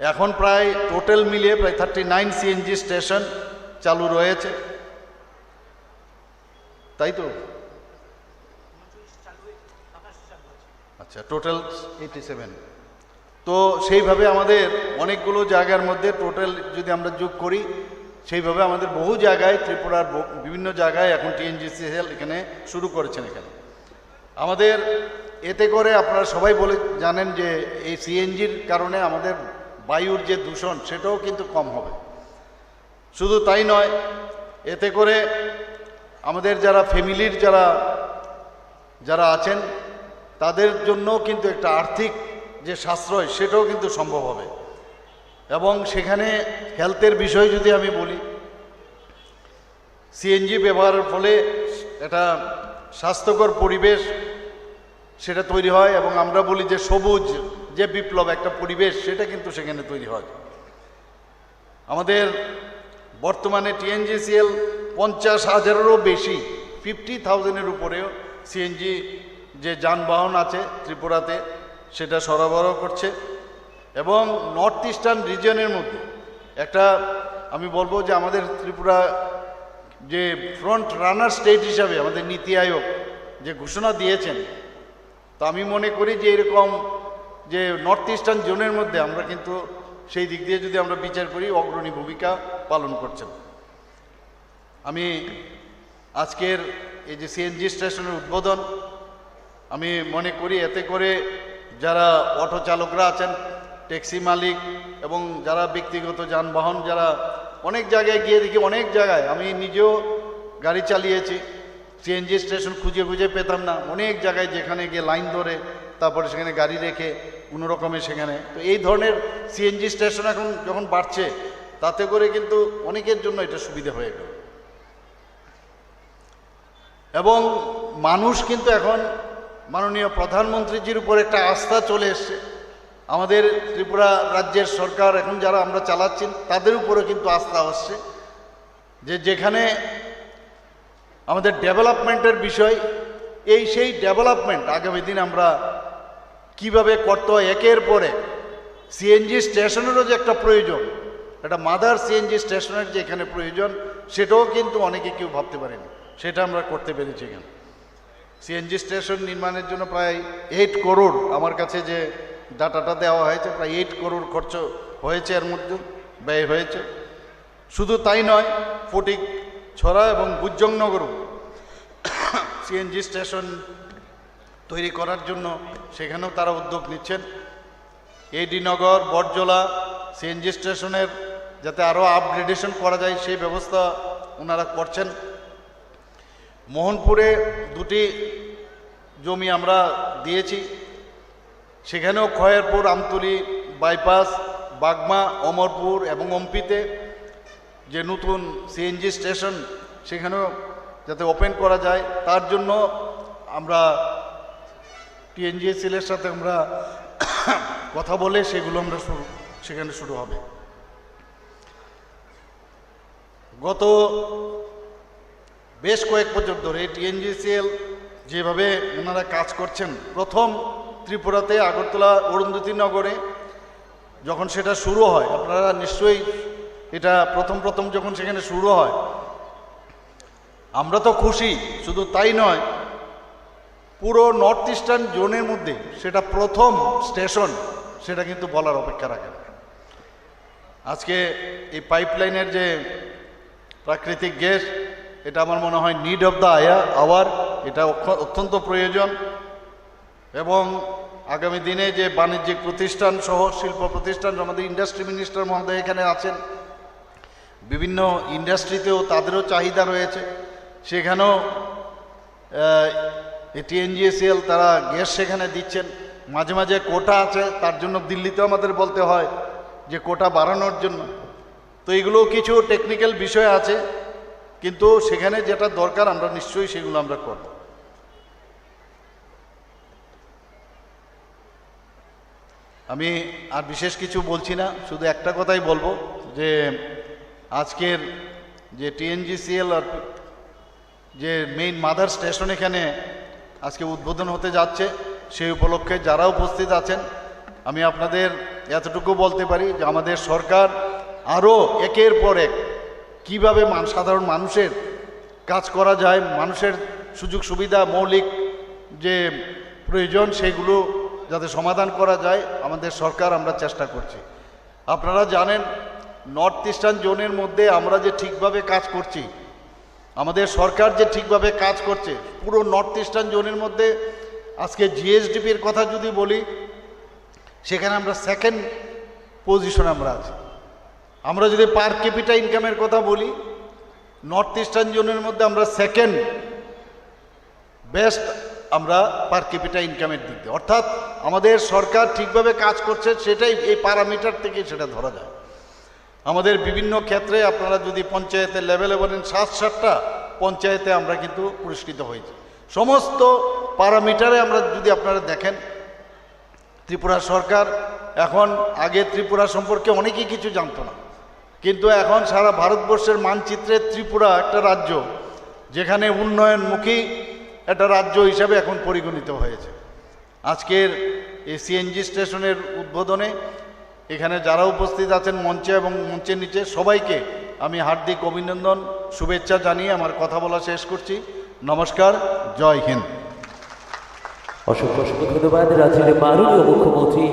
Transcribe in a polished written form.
এখন প্রায় টোটাল মিলিয়ে প্রায় 39 সিএনজি স্টেশন চালু রয়েছে, তাই তো? আচ্ছা, টোটাল 87। তো সেইভাবে আমাদের অনেকগুলো জায়গার মধ্যে টোটাল যদি আমরা যোগ করি, সেইভাবে আমাদের বহু জায়গায়, ত্রিপুরার বিভিন্ন জায়গায় এখন টিএনজিসিএল এখানে শুরু করেছেন। এখানে আমাদের এতে করে আপনারা সবাই বলে জানেন যে এই সিএনজির কারণে আমাদের বায়ুর যে দূষণ সেটাও কিন্তু কম হবে। শুধু তাই নয়, এতে করে আমাদের যারা ফ্যামিলির যারা আছেন তাদের জন্য কিন্তু একটা আর্থিক যে সাশ্রয় সেটাও কিন্তু সম্ভব হবে। এবং সেখানে হেলথের বিষয় যদি আমি বলি, সিএনজি ব্যবহারের ফলে একটা স্বাস্থ্যকর পরিবেশ সেটা তৈরি হয়, এবং আমরা বলি যে সবুজ যে বিপ্লব, একটা পরিবেশ সেটা কিন্তু সেখানে তৈরি হয়। আমাদের বর্তমানে টিএনজিসিএল 50,000-এরও বেশি, 50,000-এর উপরেও সিএনজি যে যানবাহন আছে ত্রিপুরাতে সেটা সরবরাহ করছে। এবং নর্থ ইস্টার্ন রিজিয়নের মধ্যে একটা আমি বলবো যে আমাদের ত্রিপুরা যে ফ্রন্ট রানার স্টেট হিসাবে আমাদের নীতি আয়োগ যে ঘোষণা দিয়েছেন, তো আমি মনে করি যে এরকম যে নর্থ ইস্টার্ন জোনের মধ্যে আমরা কিন্তু সেই দিক দিয়ে যদি আমরা বিচার করি অগ্রণী ভূমিকা পালন করছেন। আমি আজকের এই যে সিএনজি স্টেশনের উদ্বোধন, আমি মনে করি এতে করে যারা অটো চালকরা আছেন, ট্যাক্সি মালিক এবং যারা ব্যক্তিগত যানবাহন, যারা অনেক জায়গায় গিয়ে দেখি, অনেক জায়গায় আমি নিজেও গাড়ি চালিয়েছি, সিএনজি স্টেশন খুঁজে খুঁজে পেতাম না, অনেক জায়গায় যেখানে গিয়ে লাইন ধরে তারপরে সেখানে গাড়ি রেখে কোনো রকমে সেখানে। তো এই ধরনের সিএনজি স্টেশন এখন যখন বাড়ছে, তাতে করে কিন্তু অনেকের জন্য এটা সুবিধা হয়ে গেল। এবং মানুষ কিন্তু এখন মাননীয় প্রধানমন্ত্রীজির উপর একটা আস্থা চলে এসছে। আমাদের ত্রিপুরা রাজ্যের সরকার এখন যারা আমরা চালাচ্ছি তাদের উপরে কিন্তু আস্থা আসছে, যে যেখানে আমাদের ডেভেলপমেন্টের বিষয়, সেই ডেভেলপমেন্ট আগামী দিন আমরা কিভাবে করতে হয়, একের পরে সিএনজি স্টেশনেরও যে একটা প্রয়োজন, একটা মাদার সিএনজি স্টেশনের যে এখানে প্রয়োজন, সেটাও কিন্তু অনেকে কেউ ভাবতে পারেনি, সেটা আমরা করতে পেরেছি। এখানে সিএনজি স্টেশন নির্মাণের জন্য প্রায় 8 করোড় আমার কাছে যে ডাটাটা দেওয়া হয়েছে, প্রায় 8 করোড় খরচ হয়েছে, এর মধ্যে ব্যয় হয়েছে। শুধু তাই নয়, ফটিক ছড়া এবং গুজ্জংনগরও সিএনজি স্টেশন তৈরি করার জন্য সেখানেও তারা উদ্যোগ নিচ্ছেন। এডি নগর, বটজলা সিএনজি স্টেশনের যাতে আরও আপগ্রেডেশন করা যায় সেই ব্যবস্থা ওনারা করছেন। মোহনপুরে 2টি জমি আমরা দিয়েছি, সেখানেও খয়েরপুর, আমতলী বাইপাস, বাগমা, অমরপুর এবং অম্পিতে যে নতুন সিএনজি স্টেশন সেখানেও যাতে ওপেন করা যায়, তার জন্য আমরা টিএনজিএসএল-এর সাথে আমরা কথা বলে সেগুলো আমরা সেখানে শুরু হবে। গত বেশ কয়েক বছর ধরে টিএনজিএসএল যেভাবে ওনারা কাজ করছেন, প্রথম ত্রিপুরাতে আগরতলা অরুন্ধতী নগরে যখন সেটা শুরু হয়, আপনারা নিশ্চয়ই এটা প্রথম যখন সেখানে শুরু হয় আমরা তো খুশি। শুধু তাই নয়, পুরো নর্থ ইস্টার্ন জোনের মধ্যে সেটা প্রথম স্টেশন, সেটা কিন্তু বলার অপেক্ষা রাখে না। আজকে এই পাইপলাইনের যে প্রাকৃতিক গ্যাস, এটা আমার মনে হয় নিড অফ দ্য আওয়ার, এটা অত্যন্ত প্রয়োজন। এবং আগামী দিনে যে বাণিজ্যিক প্রতিষ্ঠান সহ শিল্প প্রতিষ্ঠান, আমাদের ইন্ডাস্ট্রি মিনিস্টার মহোদয় এখানে আছেন, বিভিন্ন ইন্ডাস্ট্রিতেও তাদেরও চাহিদা রয়েছে, সেখানেও টিএনজিএসএল তারা গ্যাস সেখানে দিচ্ছেন। মাঝে মাঝে কোটা আছে, তার জন্য দিল্লিতেও আমাদের বলতে হয় যে কোটা বাড়ানোর জন্য। তো এগুলো কিছু টেকনিক্যাল বিষয় আছে, কিন্তু সেখানে যেটা দরকার আমরা নিশ্চয়ই সেগুলো আমরা করব। আমি আর বিশেষ কিছু বলছি না, শুধু একটা কথাই বলবো যে আজকের যে টিএনজিসিএল আর যে মেইন মাদার স্টেশন এখানে আজকে উদ্বোধন হতে যাচ্ছে, সেই উপলক্ষে যারা উপস্থিত আছেন আমি আপনাদের এতটুকু বলতে পারি যে আমাদের সরকার আরও একের পর এক কীভাবে সাধারণ মানুষের কাজ করা যায়, মানুষের সুযোগ সুবিধা মৌলিক যে প্রয়োজন সেগুলো যাতে সমাধান করা যায় আমাদের সরকার আমরা চেষ্টা করছি। আপনারা জানেন নর্থ ইস্টার্ন জোনের মধ্যে আমরা যে ঠিকভাবে কাজ করছি, আমাদের সরকার যে ঠিকভাবে কাজ করছে, পুরো নর্থ ইস্টার্ন জোনের মধ্যে আজকে জিএসডিপির কথা যদি বলি সেখানে আমরা সেকেন্ড পজিশনে আমরা আছি। আমরা যদি পার ক্যাপিটা ইনকামের কথা বলি নর্থ ইস্টার্ন জোনের মধ্যে আমরা সেকেন্ড বেস্ট আমরা পার ক্যাপিটা ইনকামের দিক দিয়ে, অর্থাৎ আমাদের সরকার ঠিকভাবে কাজ করছে সেটাই এই প্যারামিটার থেকে সেটা ধরা যায়। আমাদের বিভিন্ন ক্ষেত্রে আপনারা যদি পঞ্চায়েতের লেভেলে বলেন 7-7টা পঞ্চায়েতে আমরা কিন্তু পুরস্কৃত হয়েছি। সমস্ত প্যারামিটারে আমরা যদি আপনারা দেখেন ত্রিপুরা সরকার এখন আগে ত্রিপুরা সম্পর্কে অনেকেই কিছু জানতো না, কিন্তু এখন সারা ভারতবর্ষের মানচিত্রে ত্রিপুরা একটা রাজ্য যেখানে উন্নয়নমুখী একটা রাজ্য হিসাবে এখন পরিগণিত হয়েছে। আজকের এই সিএনজি স্টেশনের উদ্বোধনে এখানে যারা উপস্থিত আছেন মঞ্চে এবং মঞ্চের নিচে সবাইকে আমি হার্দিক অভিনন্দন শুভেচ্ছা জানিয়ে আমার কথা বলা শেষ করছি। নমস্কার, জয় হিন্দ। অসংখ্য অসংখ্য ধন্যবাদ রাজ্যের মাননীয় মুখ্যমন্ত্রী